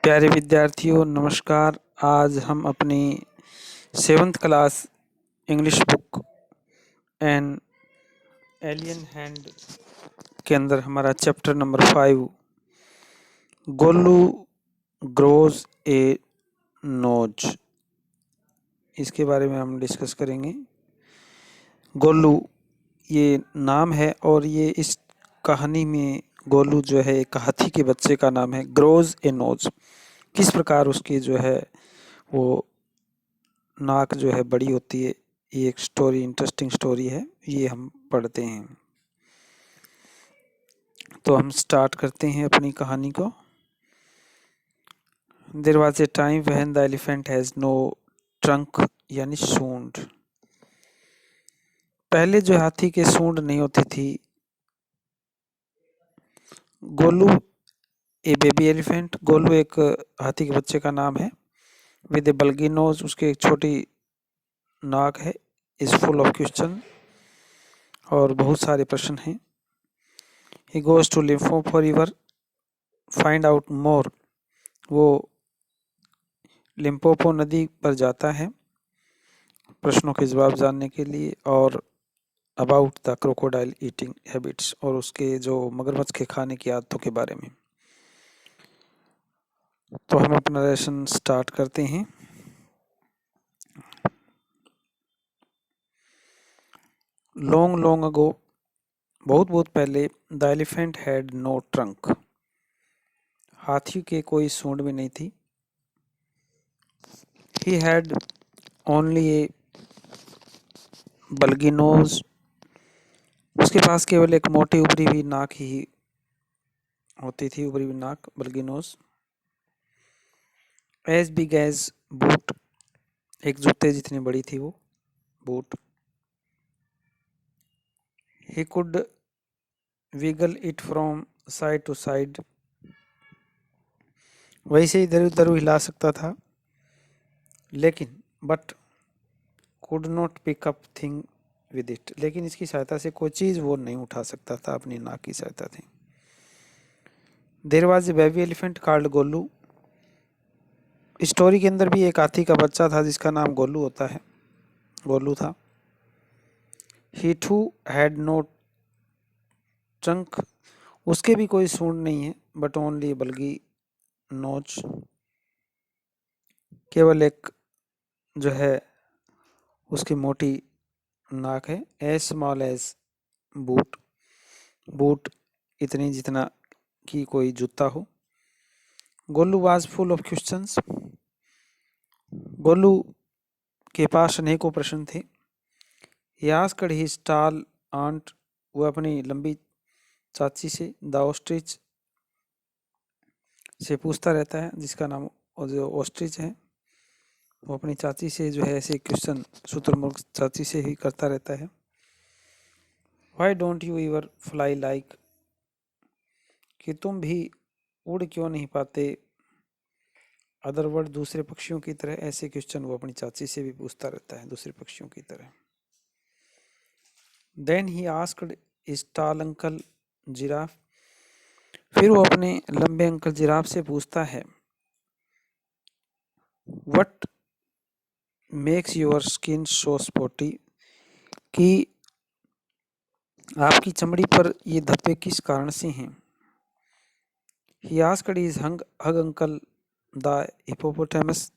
प्यारे विद्यार्थियों नमस्कार। आज हम अपनी 7th class English book an alien hand के अंदर हमारा chapter number 5 Golu grows a nose, इसके बारे में हम डिस्कस करेंगे। गोलू ये नाम है और ये इस कहानी में गोलू जो है एक हाथी के बच्चे का नाम है। ग्रोज ए नोज, किस प्रकार उसकी जो है वो नाक जो है बड़ी होती है, ये एक स्टोरी, इंटरेस्टिंग स्टोरी है, ये हम पढ़ते हैं। तो हम स्टार्ट करते हैं अपनी कहानी को। There was a time when the elephant has no trunk यानी सूंड। पहले जो हाथी के सूंड नहीं होती थी। गोलू ए बेबी एलिफेंट, गोलू एक हाथी के बच्चे का नाम है। विद ए बल्गी नोज, उसके एक छोटी नाक है। इज फुल ऑफ क्वेश्चन, और बहुत सारे प्रश्न हैं। He goes to Limpopo river find out more, वो लिम्पोपो नदी पर जाता है प्रश्नों के जवाब जानने के लिए, और about the crocodile eating habits, और उसके जो मगरमच्छ के खाने की आदतों के बारे में। तो हम अपना लेसन स्टार्ट करते हैं। लॉन्ग लॉन्ग अगो, बहुत बहुत पहले, the elephant had no trunk, हाथी के कोई सूंड भी नहीं थी। He had only a bulgy nose, उसके पास केवल एक मोटी उभरी हुई नाक ही होती थी, उभरी हुई नाक, bulgy nose. As big as boot, एक जूते जितनी बड़ी थी वो boot. He could wiggle it from side to side, वैसे इधर उधर हिला सकता था, लेकिन but could not pick up thing with it, लेकिन इसकी सहायता से कोई चीज़ वो नहीं उठा सकता था अपनी नाक की सहायता से। There was a baby elephant called Golu, story के अंदर भी एक हाथी का बच्चा था जिसका नाम गोलू होता है, गोलू था। ही टू हैड नो ट्रंक, उसके भी कोई सूंड नहीं है, बट ओनली बल्गी नोच, केवल एक जो है उसकी मोटी नाक है। As small as boot, boot इतनी जितना कि कोई जूता हो। Golu was full of questions, Golu के पास अनेकों प्रश्न थे। He asked his tall aunt, वो अपनी लंबी चाची से, द ऑस्ट्रिच से पूछता रहता है, जिसका नाम जो ऑस्ट्रिच है वो अपनी चाची से जो है ऐसे क्वेश्चन शुतुरमुर्ग चाची से ही करता रहता है। Why don't you ever fly like, कि तुम भी उड़ क्यों नहीं पाते अदर वर्ड, दूसरे पक्षियों की तरह, ऐसे क्वेश्चन वो अपनी चाची से भी पूछता रहता है दूसरे पक्षियों की तरह। Then he asked his tall uncle giraffe, फिर वो अपने लंबे अंकल जिराफ से पूछता है, what makes your skin so spotty, कि आपकी चमड़ी पर ये धब्बे किस कारण से हैं। ही asked his hug uncle the hippopotamus,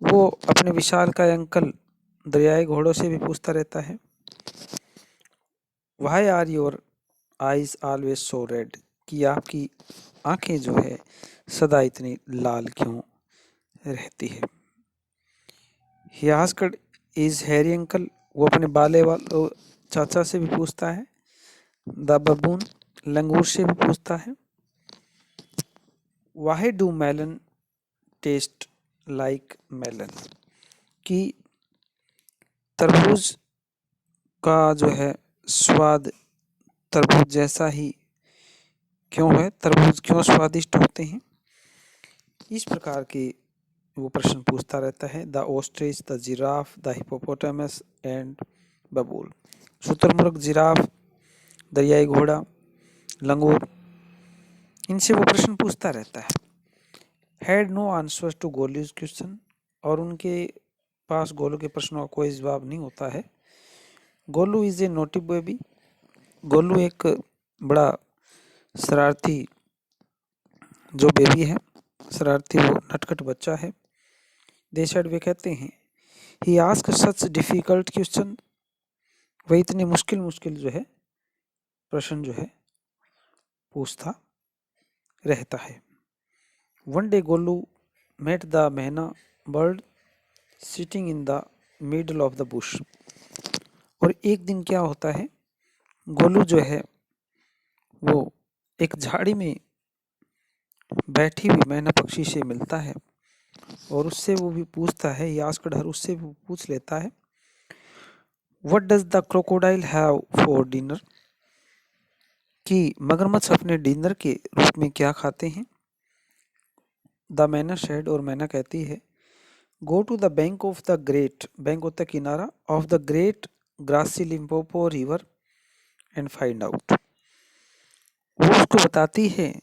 वो अपने विशालकाय अंकल दरियाई घोड़ों से भी पूछता रहता है। Why are your eyes always so red, कि आपकी आंखें जो है सदा इतनी लाल क्यों रहती है। He asked is Harry uncle, वो अपने बाले वाले चाचा से भी पूछता है। द बबून, लंगूर से भी पूछता है। Why do melon taste like melon, कि तरबूज का जो है स्वाद तरबूज जैसा ही क्यों है, तरबूज क्यों स्वादिष्ट होते हैं। इस प्रकार के वो प्रश्न पूछता रहता है। The ostrich, the giraffe, the hippopotamus and बबूल, शुतुरमुर्ग, जिराफ, दरियाई घोड़ा, लंगूर, इनसे वो प्रश्न पूछता रहता है। Had no answer to Golu's question, और उनके पास गोलू के प्रश्नों का कोई जवाब नहीं होता है। Golu is a naughty baby, Golu एक बड़ा शरारती जो बेबी है, शरारती वो नटखट बच्चा है। दे सेड वे कहते हैं, he ask such difficult question, वह इतने मुश्किल मुश्किल जो है प्रश्न जो है पूछता रहता है। One day Golu met the myna bird sitting in the middle of the bush, और एक दिन क्या होता है, गोलू जो है वो एक झाड़ी में बैठी हुई मैना पक्षी से मिलता है और उससे वो भी पूछता है, या आस्क्ड हर, उससे वो पूछ लेता है, what does the crocodile have for dinner, कि मगरमच्छ अपने डिनर के रूप में क्या खाते हैं। द मैना शेड, और मैना कहती है, go to the bank of the great, bank होता है किनारा, of the great grassy Limpopo river and find out. वो उसको बताती है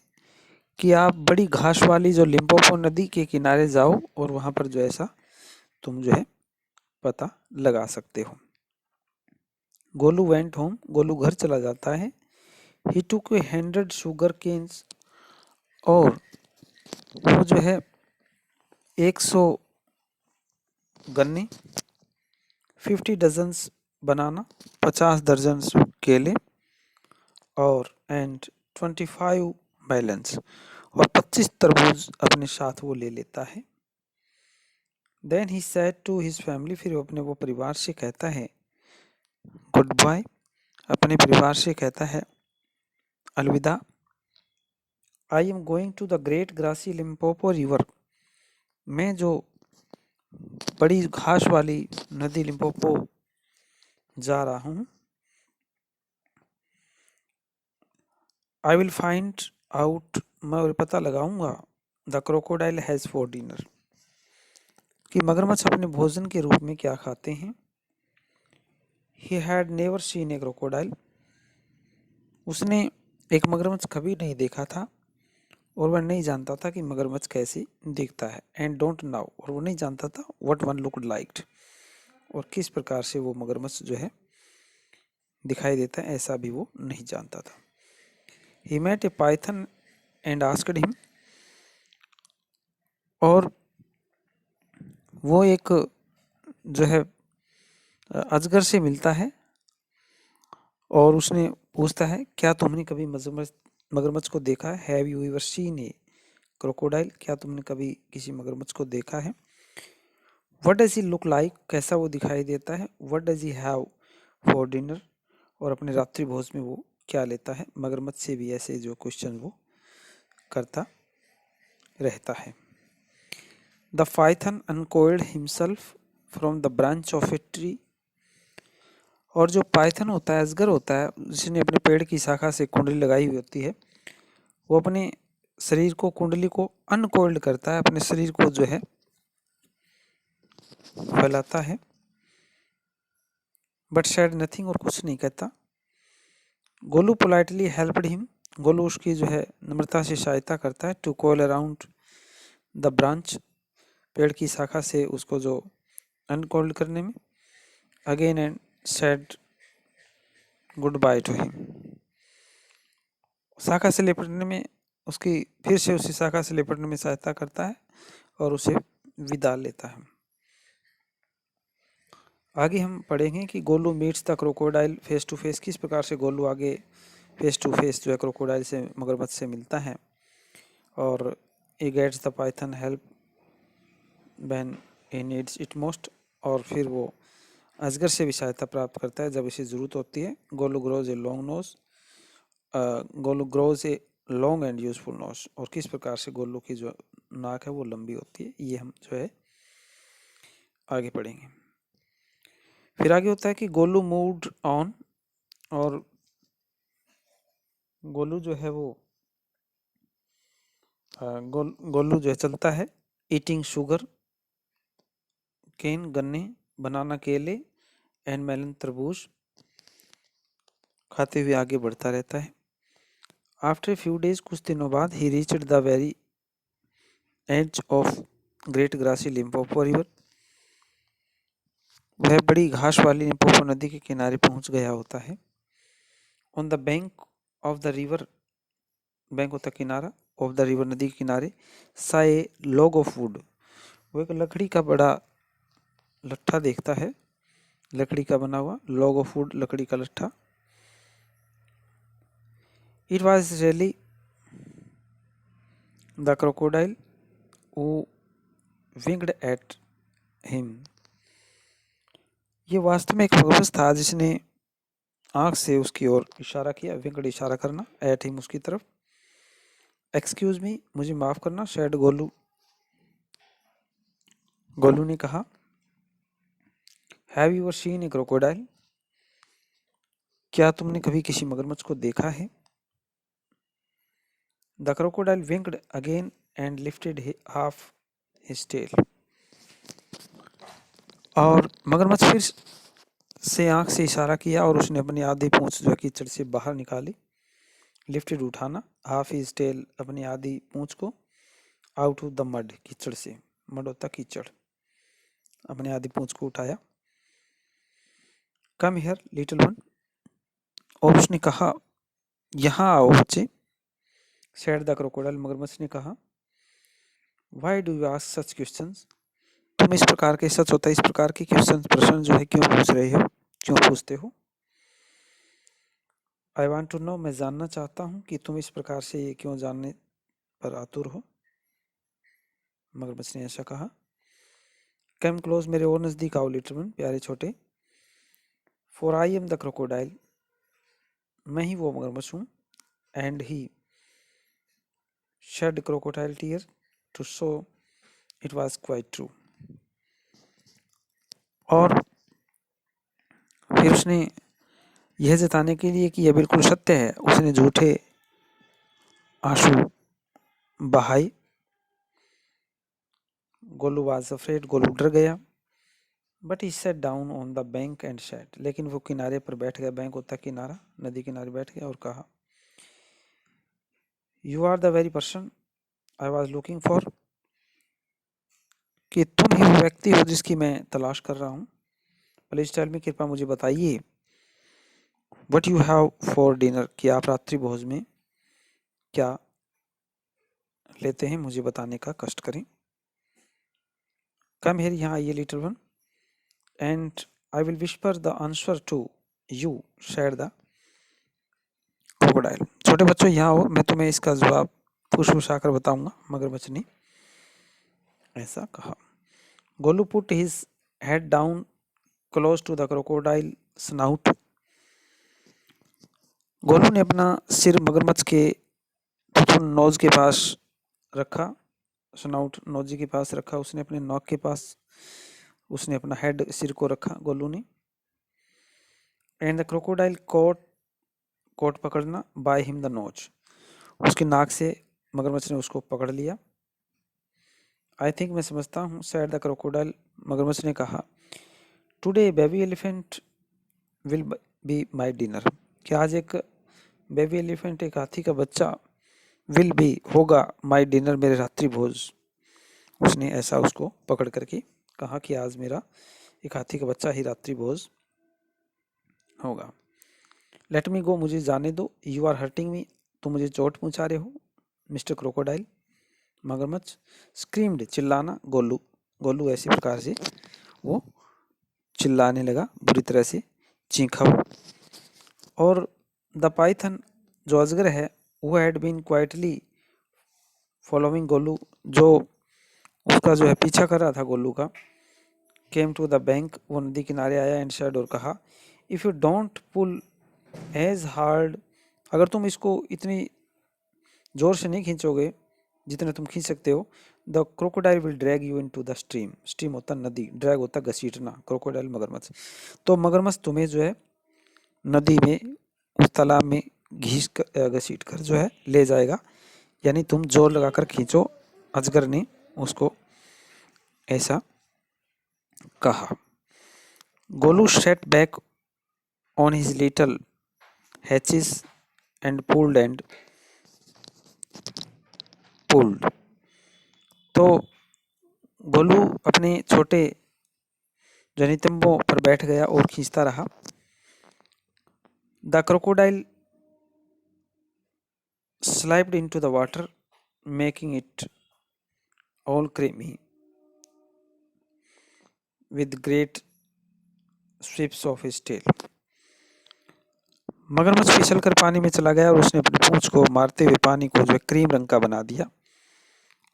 कि आप बड़ी घास वाली जो लिम्पोपो नदी के किनारे जाओ और वहां पर जो ऐसा तुम जो है पता लगा सकते हो। गोलू वेंट होम, गोलू घर चला जाता है। ही टुक 100 शुगर केन्स, और वो जो है 100 गन्ने, 50 डजन्स बनाना, 50 दर्जन केले, और एंड 25 बैलेंस, और 25 तरबूज अपने साथ वो ले लेता है। Then he said to his family, फिर वो अपने वो परिवार से कहता है गुड बाय, अपने परिवार से कहता है अलविदा। I am going to the great grassy Limpopo river, मैं जो बड़ी घास वाली नदी लिम्पोपो जा रहा हूँ। आई विल फाइंड आउट, मैं पता लगाऊंगा, the crocodile has for dinner, कि मगरमच्छ अपने भोजन के रूप में क्या खाते हैं। He had never seen a crocodile, उसने एक मगरमच्छ कभी नहीं देखा था, और वह नहीं जानता था कि मगरमच्छ कैसे दिखता है। एंड डोंट नाउ, और वो नहीं जानता था व्हाट वन लुक्ड लाइक्ड, और किस प्रकार से वो मगरमच्छ जो है दिखाई देता है, ऐसा भी वो नहीं जानता था। He met a python and asked him, और वो एक जो है अजगर से मिलता है और उसने पूछता है, क्या तुमने कभी मगरमच्छ को देखा है। Have you ever seen a crocodile, क्या तुमने कभी किसी मगरमच्छ को देखा है। What does he look like, कैसा वो दिखाई देता है। What does he have for dinner, और अपने रात्रि भोज में वो क्या लेता है। मगरमच्छ से भी ऐसे जो क्वेश्चन वो करता रहता है। The python uncoiled himself from the branch of a tree, और जो पाइथन होता है, अजगर होता है, जिसने अपने पेड़ की शाखा से कुंडली लगाई हुई होती है, वो अपने शरीर को, कुंडली को अनकोइल्ड करता है, अपने शरीर को जो है फैलाता है। बट सेड नथिंग, और कुछ नहीं कहता। Golu politely helped him, Golu उसकी जो है नम्रता से सहायता करता है। To coil around the branch, पेड़ की शाखा से उसको जो अनकोल्ड करने में। Again and said good bye to him, शाखा से लिपटने में उसकी, फिर से उसी शाखा से लिपटने में सहायता करता है और उसे विदा लेता है। आगे हम पढ़ेंगे कि Golu meets the crocodile face to face, किस प्रकार से गोलू आगे फेस टू फेस जो है क्रोकोडाइल से, मगरमच्छ से मिलता है। और he gets the python help when he needs it most, और फिर वो अजगर से भी सहायता प्राप्त करता है जब इसे ज़रूरत होती है। Golu grows a long nose, Golu grows a long and useful nose, और किस प्रकार से गोलू की जो नाक है वो लंबी होती है, ये हम जो है आगे पढ़ेंगे। फिर आगे होता है कि गोलू मूव्ड ऑन, और गोलू जो है वो गोलू जो है चलता है। ईटिंग शुगर केन, गन्ने, बनाना केले, एंड मेलन तरबूज खाते हुए आगे बढ़ता रहता है। आफ्टर फ्यू डेज, कुछ दिनों बाद, he reached the very edge of great grassy Limpopo river, वह बड़ी घास वाली लिम्पोपो नदी के किनारे पहुंच गया होता है। On the bank of the river, bank होता किनारा, ऑफ द रिवर नदी के किनारे, सा ए लॉग ऑफ वुड, वो एक लकड़ी का बड़ा लट्ठा देखता है, लकड़ी का बना हुआ, लॉग ऑफ वुड लकड़ी का लट्ठा। It was really the crocodile who winged at him, ये वास्तव में एक मगरमच्छ था जिसने आंख से उसकी ओर इशारा किया, विंगड इशारा करना, एट हिम उसकी तरफ। एक्सक्यूज मी, मुझे माफ करना, शेड गोलू, गोलू ने कहा। Have you ever seen a crocodile, क्या तुमने कभी किसी मगरमच्छ को देखा है? The crocodile winked again and lifted half his tail, और मगरमच्छ फिर से आंख से इशारा किया और उसने अपनी आधी पूंछ जो है कीचड़ से बाहर निकाली। लिफ्टेड उठाना, हाफ हिज टेल अपनी आधी पूंछ को, आउट ऑफ द मड कीचड़ से, मड होता कीचड़, अपनी आधी पूंछ को उठाया। कम हियर लिटिल वन, और उसने कहा यहाँ आओ बच्चे। सेड द क्रोकोडाइल, मगरमच्छ ने कहा। Why do you ask such questions, तुम इस प्रकार के, सच होता है इस प्रकार के क्वेश्चन, प्रश्न जो है क्यों पूछ रहे हो, क्यों पूछते हो? आई वॉन्ट टू नो, मैं जानना चाहता हूँ कि तुम इस प्रकार से ये क्यों जानने पर आतुर हो, मगरमच्छ ने ऐसा कहा। कम क्लोज, मेरे और नजदीक आओ लिटिल वन, प्यारे छोटे। For I am the crocodile, मैं ही वो मगरमच्छ हूँ। And he shed crocodile tear to show it was quite true, और फिर उसने यह जताने के लिए कि यह बिल्कुल सत्य है, उसने झूठे आंसू बहाए। गोलू वाज अफ्रेड, गोलू डर गया। But he set down on the bank and set, लेकिन वो किनारे पर बैठ गया, बैंक होता किनारा, नदी किनारे बैठ गया और कहा, you are the very person I was looking for, कि तुम ही वो व्यक्ति हो जिसकी मैं तलाश कर रहा हूँ। प्लीज टेल मी, कृपया मुझे बताइए। What you have for dinner, कि आप रात्रि भोज में क्या लेते हैं, मुझे बताने का कष्ट करें। कम हियर, यहाँ आइए little one, and I will whisper the answer to you, said the crocodile, छोटे बच्चों यहाँ आओ, मैं तुम्हें इसका जवाब फुसफुसाकर बताऊंगा, मगरमच्छ ने ऐसा कहा। Golu put his head down close to the crocodile snout, Golu ने अपना सिर मगरमच्छ के नोज के पास रखा, स्नाउट नोजी के पास रखा, उसने अपने नोक के पास, उसने अपना हेड सिर को रखा गोलू ने। And the crocodile caught, caught पकड़ना, बाय हिम द नोज, उसकी नाक से मगरमच्छ ने उसको पकड़ लिया। आई थिंक, मैं समझता हूँ, सेड द क्रोकोडाइल, मगरमच्छ ने कहा। Today baby elephant will be my dinner, कि आज एक बेबी एलिफेंट, एक हाथी का बच्चा, विल बी होगा, माई डिनर मेरे रात्रि भोज, उसने ऐसा उसको पकड़ करके कहा कि आज मेरा एक हाथी का बच्चा ही रात्रि भोज होगा। लेट मी गो, मुझे जाने दो। यू आर हर्टिंग मी, तुम मुझे चोट पहुंचा रहे हो, मिस्टर क्रोकोडाइल, मगरमच्छ। स्क्रीम्ड, चिल्लाना, गोलू, गोलू ऐसी प्रकार से वो चिल्लाने लगा, बुरी तरह से चीखा वो। और द पाइथन, जो अजगर है, वो had been quietly following Golu, जो उसका जो है पीछा कर रहा था गोलू का। केम टू द बैंक, वो नदी किनारे आया, एंड सेड, और कहा, if you don't pull as hard, अगर तुम इसको इतनी जोर से नहीं खींचोगे जितने तुम खींच सकते हो, the crocodile will drag you into the stream, stream होता नदी, ड्रैग होता घसीटना, क्रोकोडाइल मगरमच्छ, तो मगरमच्छ तुम्हें जो है नदी में, उस तालाब में घसीट कर जो है ले जाएगा, यानी तुम जोर लगाकर खींचो, अजगर ने उसको ऐसा कहा। Golu set back on his little hatches and pulled, तो तो गोलू अपने छोटे जो नितंबों पर बैठ गया और खींचता रहा। The crocodile slipped into the water making it all creamy with great sweeps of his tail। मगरमच्छ फिसल कर पानी में चला गया और उसने अपनी पूंछ को मारते हुए पानी को जो है क्रीम रंग का बना दिया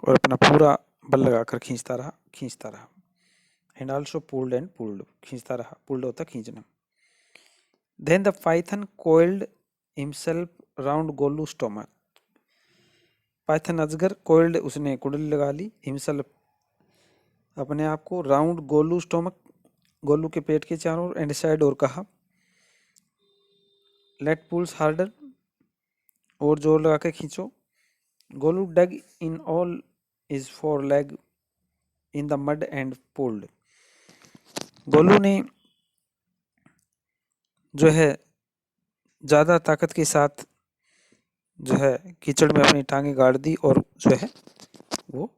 और अपना पूरा बल लगाकर खींचता रहा and also pulled and pulled, खींचता रहा, पुल्ड होता खींचना। Then the python coiled himself round Golu stomach. Python अजगर कोइल्ड, उसने कुंडली लगा ली, हिमसेल्फ अपने आप को, राउंड गोलू स्टोमक, गोलू के पेट के चारों ओर, एंड साइड और कहा लेट पुल्स हार्डर, और जोर लगा के खींचो। Golu dug in all his four legs in the mud and pulled. Golu ने जो है ज़्यादा ताकत के साथ जो है कीचड़ में अपनी टांगें गाड़ दी और जो है वो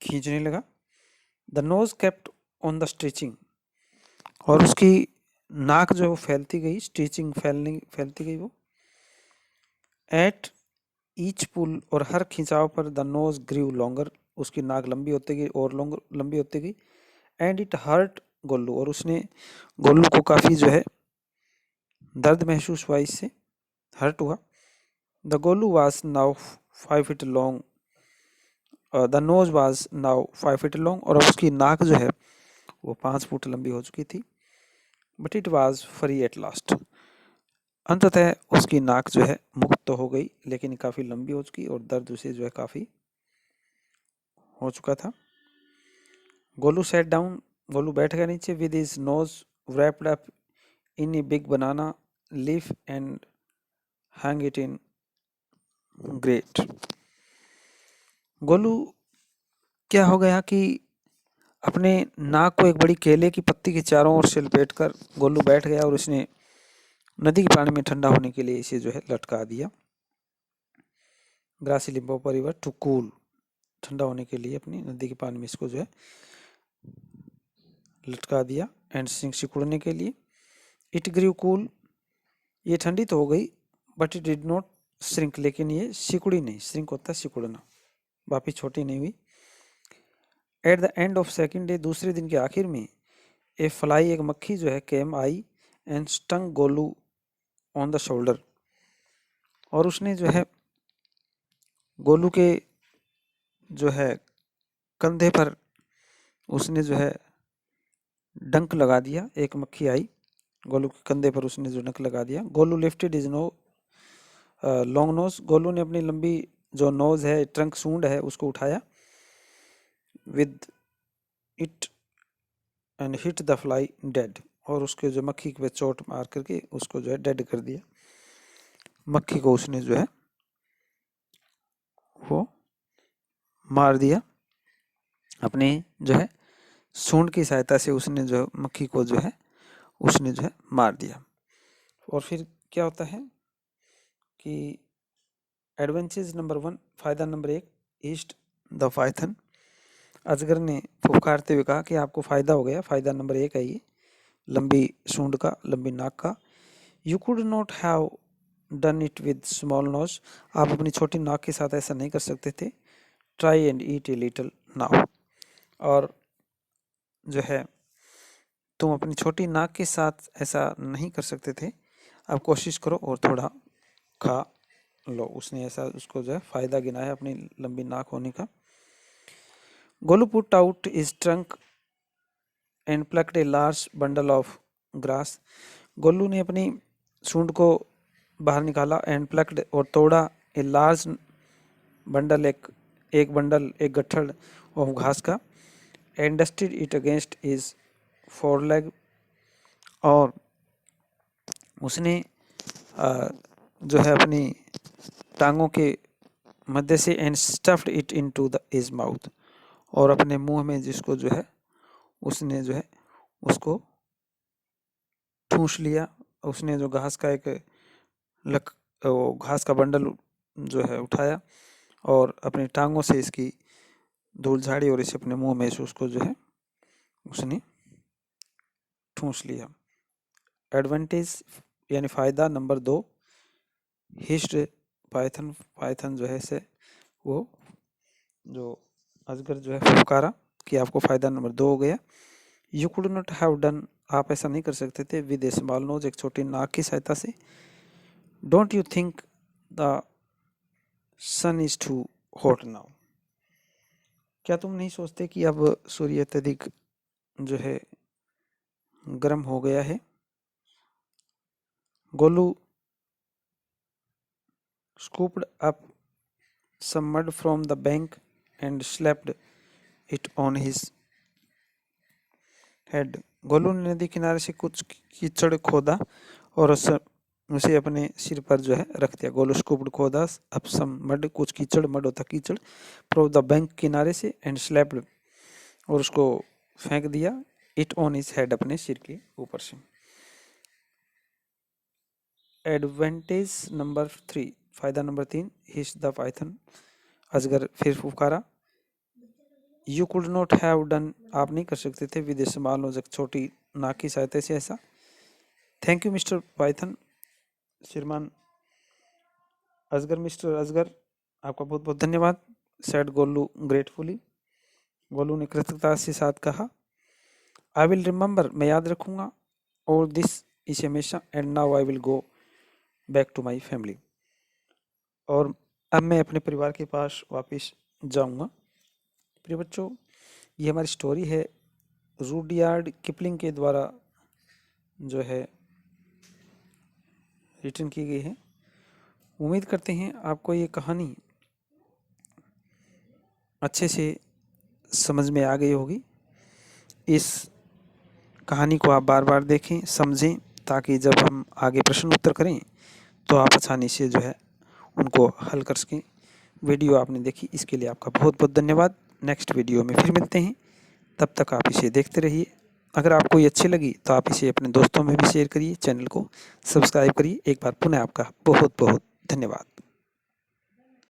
खींचने लगा। The nose kept on the stretching, और उसकी नाक जो है वो फैलती गई, स्ट्रेचिंग फैलती गई वो। एट ईच पुल, और हर खिंचाव पर द नोज ग्रीव लॉन्गर, उसकी नाक लंबी होती गई और लंबी होती गई। एंड इट हर्ट गोलू, और उसने गोलू को काफ़ी जो है दर्द महसूस हुआ, इससे हर्ट हुआ। The Golu was now 5 feet long, the nose was now 5 feet long, और उसकी नाक जो है वो 5 फुट लंबी हो चुकी थी। But it was free at last, अंततः उसकी नाक जो है मुक्त तो हो गई, लेकिन काफ़ी लंबी हो चुकी और दर्द उसे जो है काफ़ी हो चुका था। गोलू सेट डाउन, गोलू बैठ गया नीचे, with his nose wrapped up in a big banana leaf and hang it in grate। Golu क्या हो गया कि अपने नाक को एक बड़ी केले की पत्ती के चारों ओर से लपेट कर गोलू बैठ गया और उसने नदी के पानी में ठंडा होने के लिए इसे जो है लटका दिया। Grassy Limpopo river to cool, ठंडा होने के लिए अपनी नदी के पानी में इसको जो है लटका दिया। एंड सिकुड़ने के लिए। इट ग्रीव कूल, ये ठंडी तो हो गई, but it did not shrink, लेकिन ये सिकुड़ी नहीं, श्रिंक होता है सिकुड़ना, वापिस छोटी नहीं हुई। At the end of second day, दूसरे दिन के आखिर में, ए फ्लाई, एक मक्खी जो है came I and stung Golu on the shoulder, और उसने जो है गोलू के जो है कंधे पर उसने जो है डंक लगा दिया। एक मक्खी आई गोलू के कंधे पर, उसने जो डंक लगा दिया। Golu lifted his no long nose, Golu ने अपनी लंबी जो नोज है, ट्रंक, सूंड है, उसको उठाया। With it and hit the fly dead, और उसके जो मक्खी पे चोट मार करके उसको जो है डेड कर दिया। मक्खी को उसने जो है वो मार दिया, अपने जो है सूंड की सहायता से उसने जो मक्खी को जो है उसने जो है मार दिया। और फिर क्या होता है कि एडवेंचर्स नंबर 1, फ़ायदा नंबर 1, ईस्ट द पाइथन। अजगर ने फुफकारते हुए कहा कि आपको फ़ायदा हो गया। फ़ायदा नंबर 1 है ये, लंबी सूंड का, लंबी नाक का। You could not have done it with small nose, आप अपनी छोटी नाक के साथ ऐसा नहीं कर सकते थे। Try and eat a little now, और जो है तुम अपनी छोटी नाक के साथ ऐसा नहीं कर सकते थे, आप कोशिश करो और थोड़ा खा लो। उसने ऐसा उसको जो है फ़ायदा गिनाया अपनी लंबी नाक होने का। Golu put out is trunk and plucked a large bundle of grass, Golu ने अपनी सूंड को बाहर निकाला, एंड प्लक्ड, और तोड़ा, ए लार्ज बंडल, एक बंडल, एक गट्ठड़ ऑफ घास का। And dusted it against is four leg, और उसने जो है अपनी टांगों के मध्य से, and stuffed it into the is mouth, और अपने मुंह में जिसको जो है उसने जो है उसको ठूंस लिया। उसने जो घास का एक घास का बंडल जो है उठाया और अपनी टांगों से इसकी धूल झाड़ी और इसे अपने मुंह में से उसको जो है उसने ठूंस लिया। एडवांटेज यानी फ़ायदा नंबर 2, हिस्ट पाइथन जो है से वो जो अजगर जो है फुफकारा कि आपको फ़ायदा नंबर 2 हो गया। You could not have done, आप ऐसा नहीं कर सकते थे, विद ए स्मॉल नोज, एक छोटी नाक की सहायता से। Don't you think the sun is too hot now, क्या तुम नहीं सोचते कि अब सूर्य अत्यधिक जो है गर्म हो गया है। Golu scooped up some mud from the bank and slapped it on his head. Golu ने नदी किनारे से कुछ कीचड़ खोदा और उसे अपने सिर पर जो है रख दिया। गोलू स्कूप्ड खोदा अप सम मड, कुछ कीचड़, मड होता कीचड़, फ्रॉम द बैंक किनारे से, एंड स्लैप्ड और उसको फेंक दिया, इट ऑन हिज हेड अपने सिर के ऊपर से। एडवांटेज नंबर 3, फायदा नंबर 3, हिस द पाइथन, अजगर फिर फुफकारा। You could not have done, आप नहीं कर सकते थे, विद स्मॉल नोज, एक छोटी नाक की सहायता से ऐसा। थैंक यू मिस्टर पाइथन, श्रीमान अजगर, मिस्टर अजगर आपका बहुत बहुत धन्यवाद। सेड गोलू ग्रेटफुली, गोलू ने कृतज्ञता से साथ कहा। आई विल रिमेंबर, मैं याद रखूंगा, और दिस, इसे हमेशा, and now I will go back to my family, और अब मैं अपने परिवार के पास वापस जाऊंगा। प्रिय बच्चों, ये हमारी स्टोरी है, रूडयार्ड किपलिंग के द्वारा जो है रिटन की गई है। उम्मीद करते हैं आपको ये कहानी अच्छे से समझ में आ गई होगी। इस कहानी को आप बार बार देखें, समझें, ताकि जब हम आगे प्रश्न उत्तर करें तो आप आसानी से जो है उनको हल कर सकें। वीडियो आपने देखी, इसके लिए आपका बहुत बहुत धन्यवाद। नेक्स्ट वीडियो में फिर मिलते हैं, तब तक आप इसे देखते रहिए। अगर आपको ये अच्छी लगी तो आप इसे अपने दोस्तों में भी शेयर करिए, चैनल को सब्सक्राइब करिए। एक बार पुनः आपका बहुत बहुत धन्यवाद।